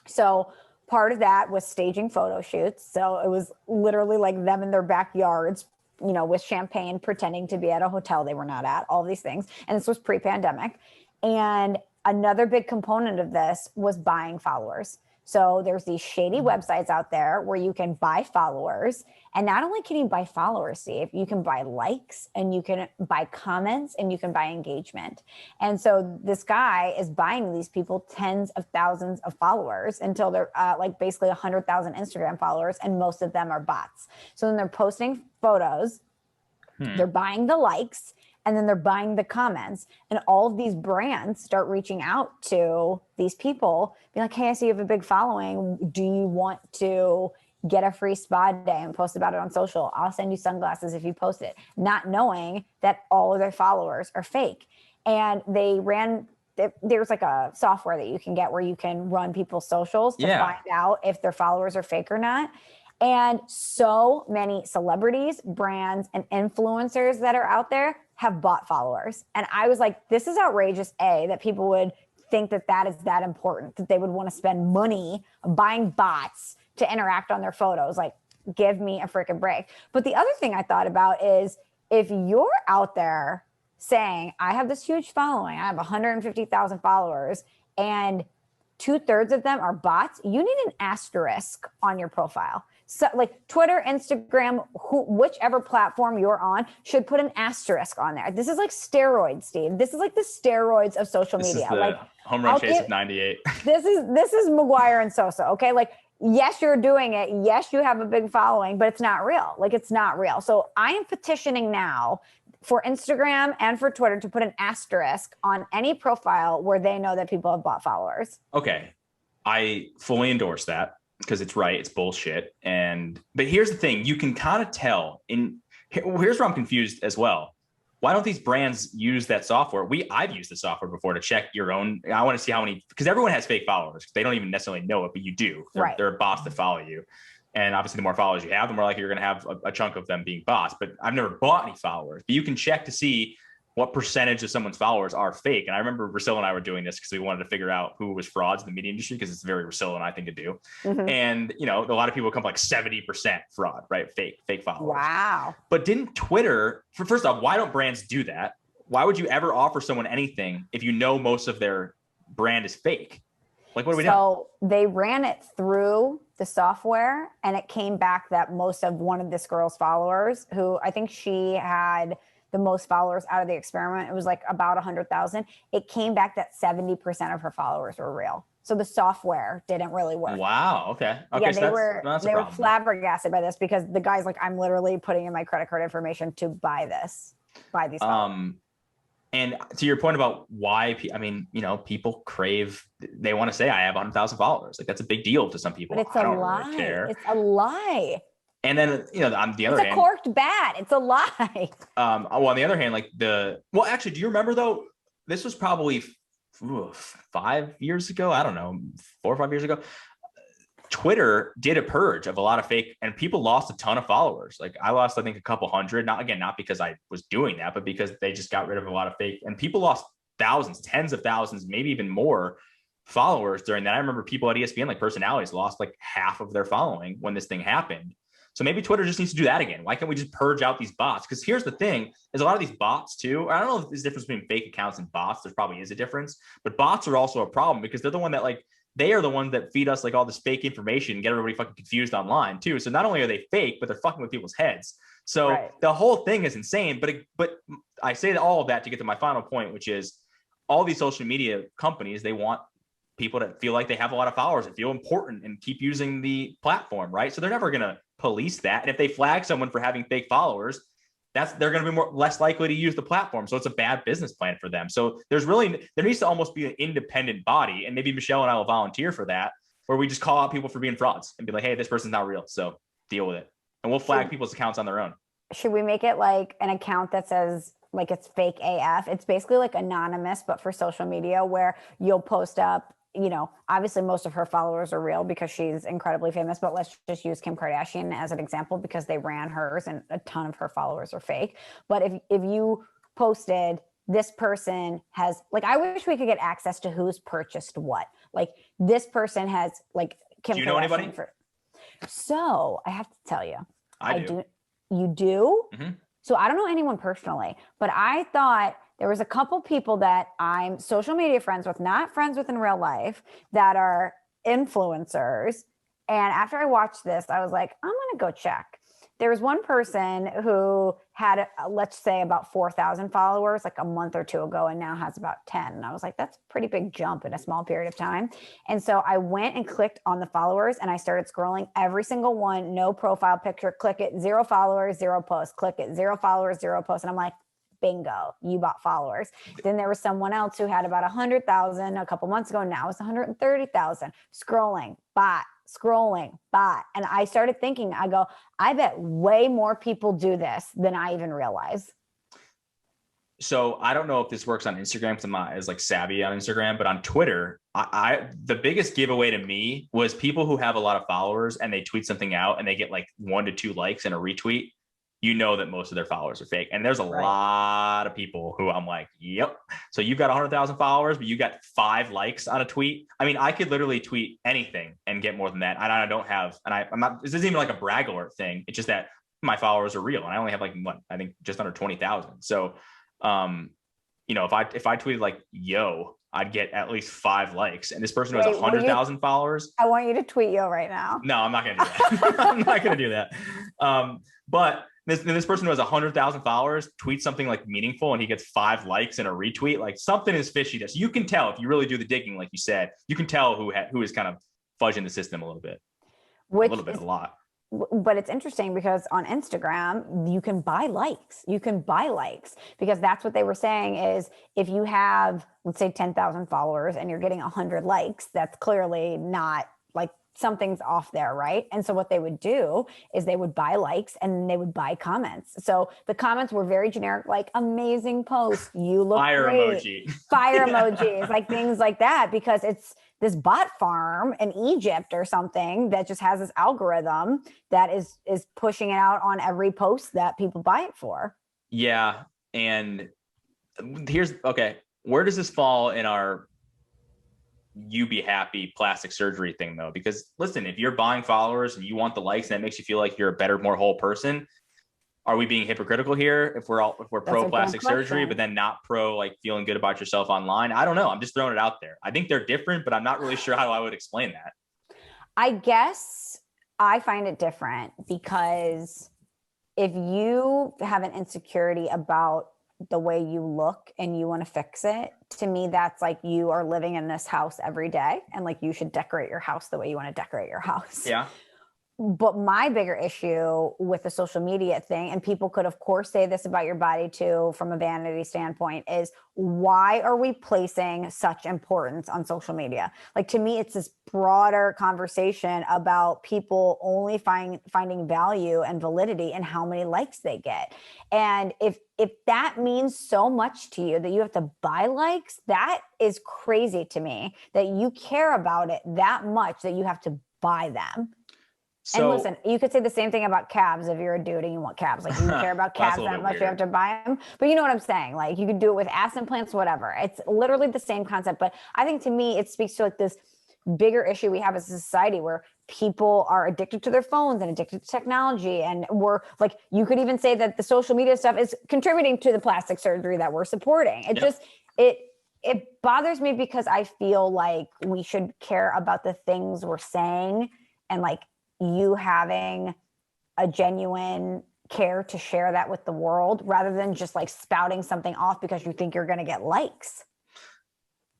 So part of that was staging photo shoots. So it was literally like them in their backyards, with champagne, pretending to be at a hotel they were not at, all these things. And this was pre-pandemic. And another big component of this was buying followers. So there's these shady websites out there where you can buy followers. And not only can you buy followers, Steve, you can buy likes and you can buy comments and you can buy engagement. And so this guy is buying these people tens of thousands of followers until they're like basically 100,000 Instagram followers, and most of them are bots. So then they're posting photos, they're buying the likes, and then they're buying the comments, and all of these brands start reaching out to these people, be like, hey, I see you have a big following. Do you want to get a free spa day and post about it on social? I'll send you sunglasses if you post it, not knowing that all of their followers are fake. And there's like a software that you can get where you can run people's socials to find out if their followers are fake or not. And so many celebrities, brands, and influencers that are out there have bought followers. And I was like, this is outrageous, that people would think that is that important, that they would want to spend money buying bots to interact on their photos. Like, give me a freaking break. But the other thing I thought about is, if you're out there saying, I have this huge following, I have 150,000 followers, and 2/3 of them are bots, you need an asterisk on your profile. So like Twitter, Instagram, whichever platform you're on should put an asterisk on there. This is like steroids, Steve. This is like the steroids of social media. This is the like home run chase of 98. This is McGuire and Sosa. Okay. Like, yes, you're doing it. Yes, you have a big following, but it's not real. Like, it's not real. So I am petitioning now for Instagram and for Twitter to put an asterisk on any profile where they know that people have bought followers. Okay. I fully endorse that, because it's right. It's bullshit. But here's the thing. You can kind of tell here's where I'm confused as well. Why don't these brands use that software? I've used the software before to check your own. I want to see how many, because everyone has fake followers. They don't even necessarily know it, but you do. They're bots that follow you. And obviously the more followers you have, the more likely you're going to have a chunk of them being bots. But I've never bought any followers, but you can check to see what percentage of someone's followers are fake. And I remember Russillo and I were doing this because we wanted to figure out who was frauds in the media industry, because it's very Russillo and I thing to do. Mm-hmm. And, a lot of people come like 70% fraud, right? Fake followers. Wow. But didn't Twitter, first off, why don't brands do that? Why would you ever offer someone anything if you know most of their brand is fake? Like, what are we doing? So they ran it through the software, and it came back that most of one of this girl's followers, who I think she had the most followers out of the experiment, it was like about 100,000. It came back that 70% of her followers were real. So the software didn't really work. Wow. Okay. Yeah, so they were flabbergasted by this, because the guy's like, I'm literally putting in my credit card information to buy these followers. And to your point about why, people crave, they want to say, I have 100,000 followers. Like, that's a big deal to some people. But it's a lie. Really care. It's a lie. And then, on the other hand, it's a corked bat. It's a lie. On the other hand, actually, do you remember though? This was probably 5 years ago. I don't know, 4 or 5 years ago. Twitter did a purge of a lot of fake, and people lost a ton of followers. Like, I lost, I think, a couple hundred, not because I was doing that, but because they just got rid of a lot of fake, and people lost thousands, tens of thousands, maybe even more followers during that. I remember people at ESPN, like personalities, lost like half of their following when this thing happened. So maybe Twitter just needs to do that again. Why can't we just purge out these bots? Because here's the thing, is a lot of these bots too, I don't know if there's a difference between fake accounts and bots. There probably is a difference, but bots are also a problem, because they're the one that they are the ones that feed us all this fake information and get everybody fucking confused online too. So not only are they fake, but they're fucking with people's heads. So The whole thing is insane. But I say all of that to get to my final point, which is all these social media companies, they want people to feel like they have a lot of followers and feel important and keep using the platform, right? So they're never going to police that. And if they flag someone for having fake followers, they're going to be less likely to use the platform. So it's a bad business plan for them. So there needs to almost be an independent body. And maybe Michelle and I will volunteer for that, where we just call out people for being frauds and be like, hey, this person's not real. So deal with it. And we'll flag people's accounts on their own. Should we make it like an account that says it's fake AF? It's basically like anonymous, but for social media, where you'll post up, obviously most of her followers are real because she's incredibly famous, but let's just use Kim Kardashian as an example, because they ran hers and a ton of her followers are fake. But if you posted, this person has, I wish we could get access to who's purchased what. This person has, Kim Kardashian. Do you know anybody? So I have to tell you. I do. You do? Mm-hmm. So I don't know anyone personally, but I thought there was a couple people that I'm social media friends with, not friends with in real life, that are influencers. And after I watched this, I was like, I'm going to go check. There was one person who had, let's say, about 4,000 followers a month or two ago, and now has about 10. And I was like, that's a pretty big jump in a small period of time. And so I went and clicked on the followers, and I started scrolling every single one, no profile picture, click it, 0 followers, 0 posts, click it, 0 followers, 0 posts. And I'm like, bingo, you bought followers. Then there was someone else who had about 100,000 a couple months ago. Now it's 130,000. Scrolling, bot. And I started thinking, I go, I bet way more people do this than I even realize. So I don't know if this works on Instagram because I'm not as like savvy on Instagram, but on Twitter, I the biggest giveaway to me was people who have a lot of followers and they tweet something out and they get like 1 to 2 likes and a retweet. You know that most of their followers are fake. And there's a lot of people who I'm like, yep. So you've got 100,000 followers, but you got 5 likes on a tweet. I mean, I could literally tweet anything and get more than that. And I don't have, and I'm not, this isn't even like a brag alert thing. It's just that my followers are real. And I only have like, what, I think just under 20,000. So, you know, if I tweeted like, yo, I'd get at least 5 likes. And this person who has 100,000 followers. I want you to tweet yo right now. No, I'm not going to do that. I'm not going to do that. But this person who has 100,000 followers tweets something like meaningful and he gets 5 likes and a retweet, like something is fishy. So you can tell if you really do the digging, like you said, you can tell who is kind of fudging the system a little bit. A lot. But it's interesting because on Instagram, you can buy likes. Because that's what they were saying is if you have, let's say 10,000 followers and you're getting 100 likes, that's clearly not like something's off there, right? And so what they would do is they would buy likes and they would buy comments. So the comments were very generic, like amazing post, you look fire great. Emoji. Fire emojis, like things like that, because it's this bot farm in Egypt or something that just has this algorithm that is pushing it out on every post that people buy it for. Yeah. And where does this fall in our you be happy plastic surgery thing though? Because listen, if you're buying followers and you want the likes and that makes you feel like you're a better, more whole person, are we being hypocritical here if we're pro plastic surgery, but then not pro like feeling good about yourself online? I don't know. I'm just throwing it out there. I think they're different, but I'm not really sure how I would explain that. I guess I find it different because if you have an insecurity about the way you look and you want to fix it, to me, that's like you are living in this house every day and like you should decorate your house the way you want to decorate your house. Yeah. But my bigger issue with the social media thing, and people could of course say this about your body too, from a vanity standpoint, is why are we placing such importance on social media? Like to me, it's this broader conversation about people only finding value and validity in how many likes they get. And if that means so much to you that you have to buy likes, that is crazy to me that you care about it that much that you have to buy them. So, and listen, you could say the same thing about calves if you're a dude and you want calves. Like you care about calves that much, you have to buy them. But you know what I'm saying? Like you could do it with ass implants, whatever. It's literally the same concept. But I think to me, it speaks to like this bigger issue we have as a society where people are addicted to their phones and addicted to technology. And we're like, you could even say that the social media stuff is contributing to the plastic surgery that we're supporting. It bothers me because I feel like we should care about the things we're saying and like, you having a genuine care to share that with the world rather than just like spouting something off because you think you're going to get likes.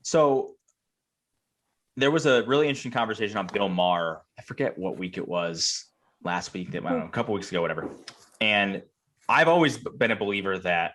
So there was a really interesting conversation on Bill Maher. I forget what week it was last week, I don't know, a couple weeks ago, whatever. And I've always been a believer that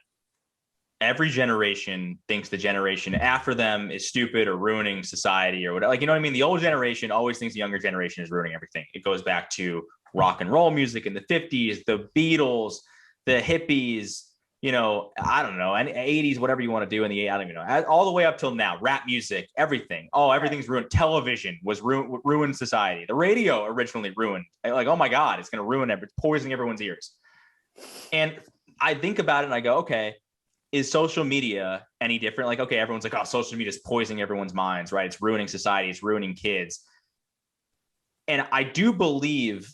every generation thinks the generation after them is stupid or ruining society or whatever. Like, you know what I mean? The old generation always thinks the younger generation is ruining everything. It goes back to rock and roll music in the 50s, the Beatles, the hippies, you know, I don't know, and 80s, whatever you want to do in the 80s, I don't even know, all the way up till now, rap music, everything. Oh, everything's ruined. Television was ruined society. The radio originally ruined. Like, oh my God, it's going to ruin poisoning everyone's ears. And I think about it and I go, okay, is social media any different? Like, okay, everyone's like, oh, social media is poisoning everyone's minds, right? It's ruining society. It's ruining kids. And I do believe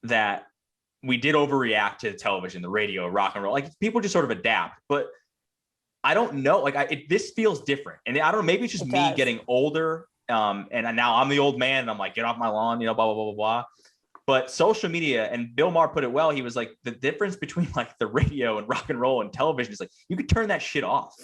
that we did overreact to the television, the radio, rock and roll. Like people just sort of adapt, but I don't know. Like this feels different. And I don't know, maybe it's just me getting older. And now I'm the old man and I'm like, get off my lawn, you know, blah, blah, blah, blah, blah. But social media, and Bill Maher put it well, he was like, the difference between like the radio and rock and roll and television is like, you could turn that shit off.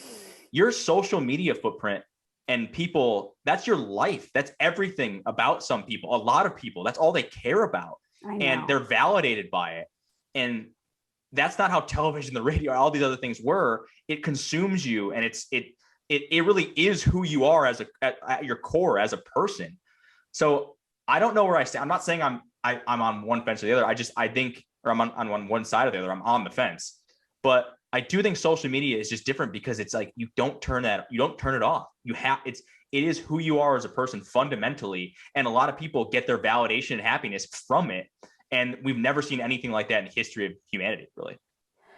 Your social media footprint and people, that's your life. That's everything about some people, a lot of people, that's all they care about. And they're validated by it. And that's not how television, the radio, all these other things were. It consumes you, and it really is who you are at your core as a person. So I don't know where I stand. I'm not saying I'm on one fence or the other. I think, or I'm on one side or the other. I'm on the fence, but I do think social media is just different because it's like, you don't turn it off. It is who you are as a person fundamentally. And a lot of people get their validation and happiness from it. And we've never seen anything like that in the history of humanity, really.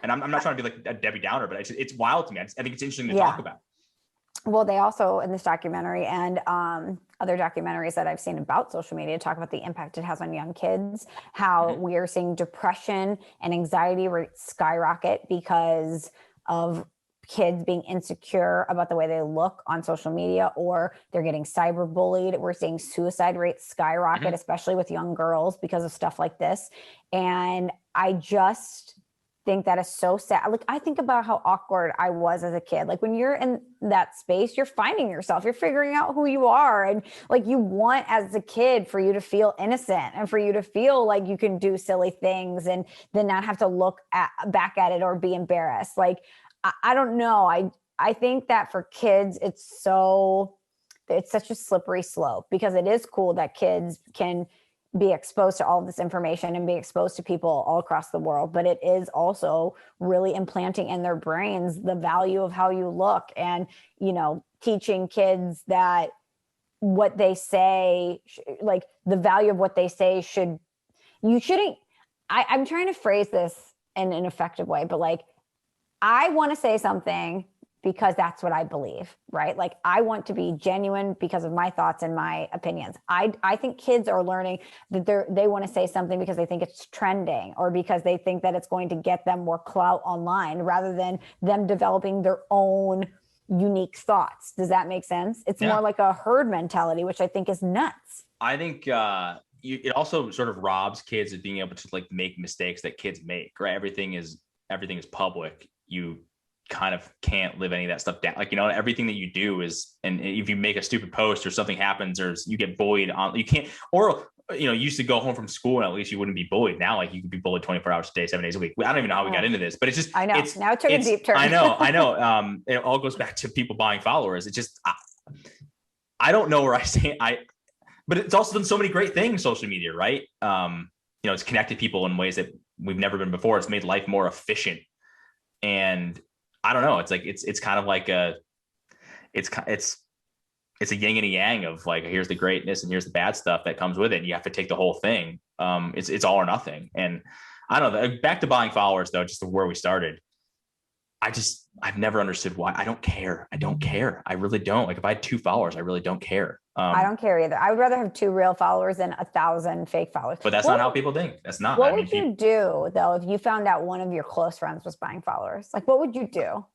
And I'm not trying to be like a Debbie Downer, but it's wild to me. I think it's interesting to talk about. Well, they also, in this documentary and other documentaries that I've seen about social media, talk about the impact it has on young kids, how we are seeing depression and anxiety rates skyrocket because of kids being insecure about the way they look on social media, or they're getting cyberbullied. We're seeing suicide rates skyrocket, especially with young girls, because of stuff like this. And I just think that is so sad. Like, I think about how awkward I was as a kid. Like, when you're in that space, you're finding yourself, you're figuring out who you are. And like, you want, as a kid, for you to feel innocent and for you to feel like you can do silly things and then not have to look back at it or be embarrassed. Like, I don't know. I think that for kids, it's such a slippery slope, because it is cool that kids can be exposed to all of this information and be exposed to people all across the world. But it is also really implanting in their brains the value of how you look, and, teaching kids that what they say, like the value of what they say I'm trying to phrase this in an effective way, but like, I want to say something because that's what I believe, right? Like, I want to be genuine because of my thoughts and my opinions. I think kids are learning that they want to say something because they think it's trending, or because they think that it's going to get them more clout online, rather than them developing their own unique thoughts. Does that make sense? It's more like a herd mentality, which I think is nuts. I think it also sort of robs kids of being able to like make mistakes that kids make, right? Everything is public. You kind of can't live any of that stuff down. Like, everything that you do is, and if you make a stupid post or something happens, or you get bullied you can't, or, you used to go home from school and at least you wouldn't be bullied. Now, like, you could be bullied 24 hours a day, 7 days a week. I don't even know how we got into this, but it's just, I know. Now it took a deep turn. I know. It all goes back to people buying followers. It's just, I don't know where I stand. But it's also done so many great things, social media, right? It's connected people in ways that we've never been before. It's made life more efficient. And I don't know. It's like, it's kind of like it's a yin and a yang of like, here's the greatness and here's the bad stuff that comes with it. And you have to take the whole thing. It's all or nothing. And I don't know, back to buying followers though, just where we started. I've never understood why. I don't care. I really don't. Like, if I had 2 followers, I really don't care. I don't care either. I would rather have 2 real followers than 1,000 fake followers. But that's not how people think. That's not. What would you do though if you found out one of your close friends was buying followers? Like, what would you do?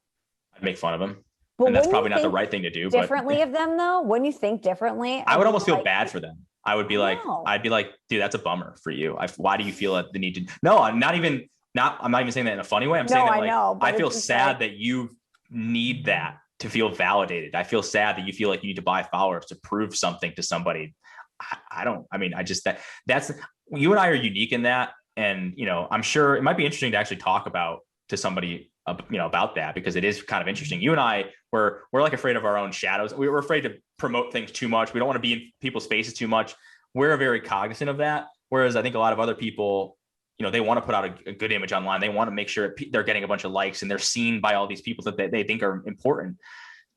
I'd make fun of him. And that's probably not the right thing to do. Differently of them though? Wouldn't you think differently? I would almost feel bad for them. I would be like, I'd be like, dude, that's a bummer for you. Why do you feel the need to? No, I'm not even saying that in a funny way. I'm saying that I feel sad that you need that to feel validated. I feel sad that you feel like you need to buy followers to prove something to somebody. That's you and I are unique in that. And, I'm sure it might be interesting to actually talk about to somebody, about that, because it is kind of interesting. You and I, we're like afraid of our own shadows. We're afraid to promote things too much. We don't want to be in people's faces too much. We're very cognizant of that. Whereas I think a lot of other people, they want to put out a good image online. They want to make sure they're getting a bunch of likes and they're seen by all these people that they think are important.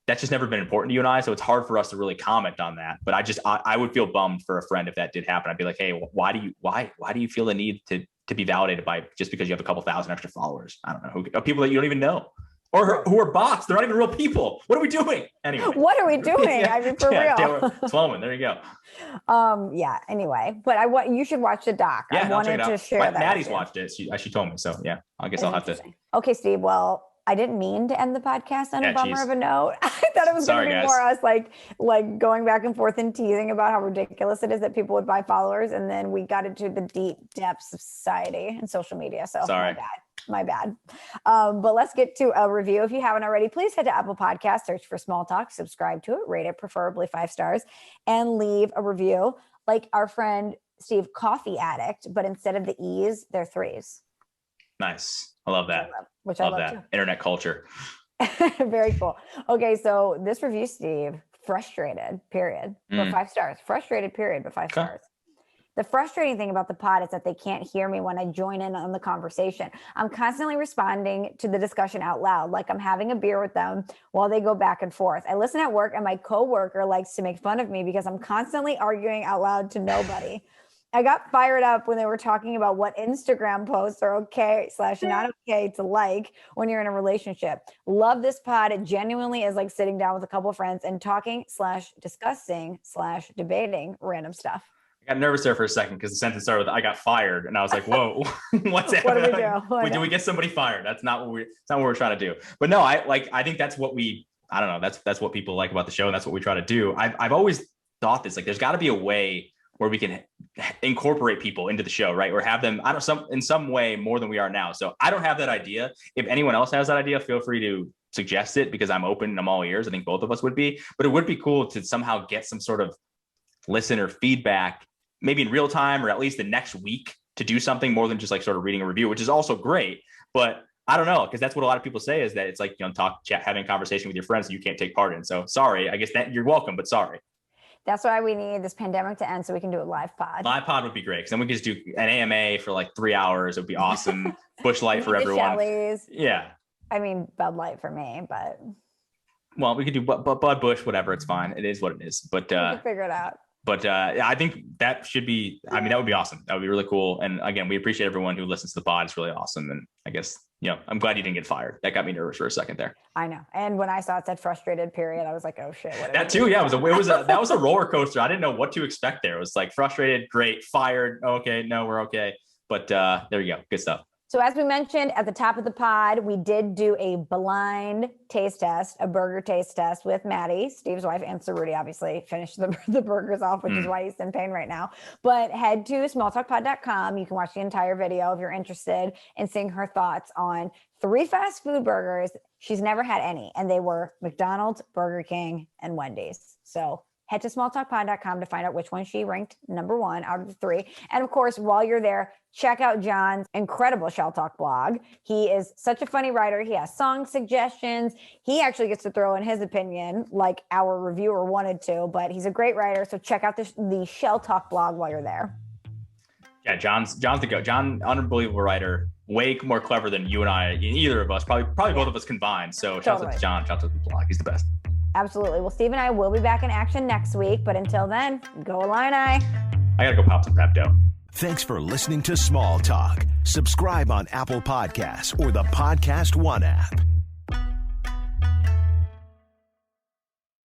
That's just never been important to you and I. So it's hard for us to really comment on that. But I would feel bummed for a friend if that did happen. I'd be like, hey, why do you feel the need to be validated by just because you have a couple thousand extra followers? I don't know, people that you don't even know, or who are bots. They're not even real people. What are we doing anyway? What are we doing? I mean, for real. Sloman, there you go. Yeah. Anyway, but you should watch the doc. Yeah, I wanted to share that. Maddie's watched it. She told me. So yeah, I guess I'll have to. Okay, Steve. Well, I didn't mean to end the podcast on a bummer of a note. I thought it was going to be more us like going back and forth and teasing about how ridiculous it is that people would buy followers. And then we got into the deep depths of society and social media. So my bad. But let's get to a review. If you haven't already, please head to Apple Podcasts, search for Small Talk, subscribe to it, rate it, preferably 5 stars, and leave a review. Like our friend Steve, Coffee Addict, but instead of the E's, they're 3s. Nice. I love that. I love that too. Internet culture. Very cool. Okay, so this review, Steve, frustrated, period, but 5 stars. Frustrated, period, but 5 stars. The frustrating thing about the pod is that they can't hear me when I join in on the conversation. I'm constantly responding to the discussion out loud, like I'm having a beer with them while they go back and forth. I listen at work and my coworker likes to make fun of me because I'm constantly arguing out loud to nobody. I got fired up when they were talking about what Instagram posts are okay/not okay to like when you're in a relationship. Love this pod. It genuinely is like sitting down with a couple of friends and talking/discussing/debating random stuff. I got nervous there for a second because the sentence started with "I got fired," and I was like, "Whoa, what's happening? What do we do? Do we get somebody fired?" That's not what we're trying to do. But no, I think that's what I don't know. That's what people like about the show, and that's what we try to do. I've always thought this, like, there's got to be a way where we can incorporate people into the show, right? Or have them, in some way more than we are now. So I don't have that idea. If anyone else has that idea, feel free to suggest it because I'm open and I'm all ears. I think both of us would be, but it would be cool to somehow get some sort of listener feedback, maybe in real time or at least the next week, to do something more than just like sort of reading a review, which is also great. But I don't know, because that's what a lot of people say is that it's like, having a conversation with your friends that you can't take part in. So sorry, I guess that you're welcome, but sorry. That's why we need this pandemic to end so we can do a live pod. Live pod would be great because then we could just do an AMA for like 3 hours. It would be awesome. Busch Light for everyone. Shelley's. Yeah. I mean, Bud Light for me, but. Well, we could do Bud Busch, whatever. It's fine. It is what it is. But we can figure it out. But I think that should be, that would be awesome. That would be really cool. And again, we appreciate everyone who listens to the pod. It's really awesome. And I guess, I'm glad you didn't get fired. That got me nervous for a second there. I know. And when I saw it said frustrated, period, I was like, oh shit. That too. Yeah. That was a roller coaster. I didn't know what to expect there. It was like frustrated, great, fired. Okay. No, we're okay. But there you go. Good stuff. So as we mentioned at the top of the pod, we did do a blind taste test, a burger taste test with Maddie, Steve's wife, and Cerruti obviously finished the burgers off, which is why he's in pain right now. But head to smalltalkpod.com. You can watch the entire video if you're interested in seeing her thoughts on 3 fast food burgers. She's never had any, and they were McDonald's, Burger King, and Wendy's. So head to smalltalkpod.com to find out which one she ranked number 1 out of the 3. And of course, while you're there, check out John's incredible Shell Talk blog. He is such a funny writer. He has song suggestions. He actually gets to throw in his opinion like our reviewer wanted to, but he's a great writer. So check out the Shell Talk blog while you're there. Yeah, John's the go. John, unbelievable writer. Way more clever than you and I, either of us, probably both of us combined. So shout out to John, shout out to the blog. He's the best. Absolutely. Well, Steve and I will be back in action next week, but until then, go Illini. I gotta go pop some Pepto. Thanks for listening to Small Talk. Subscribe on Apple Podcasts or the Podcast One app.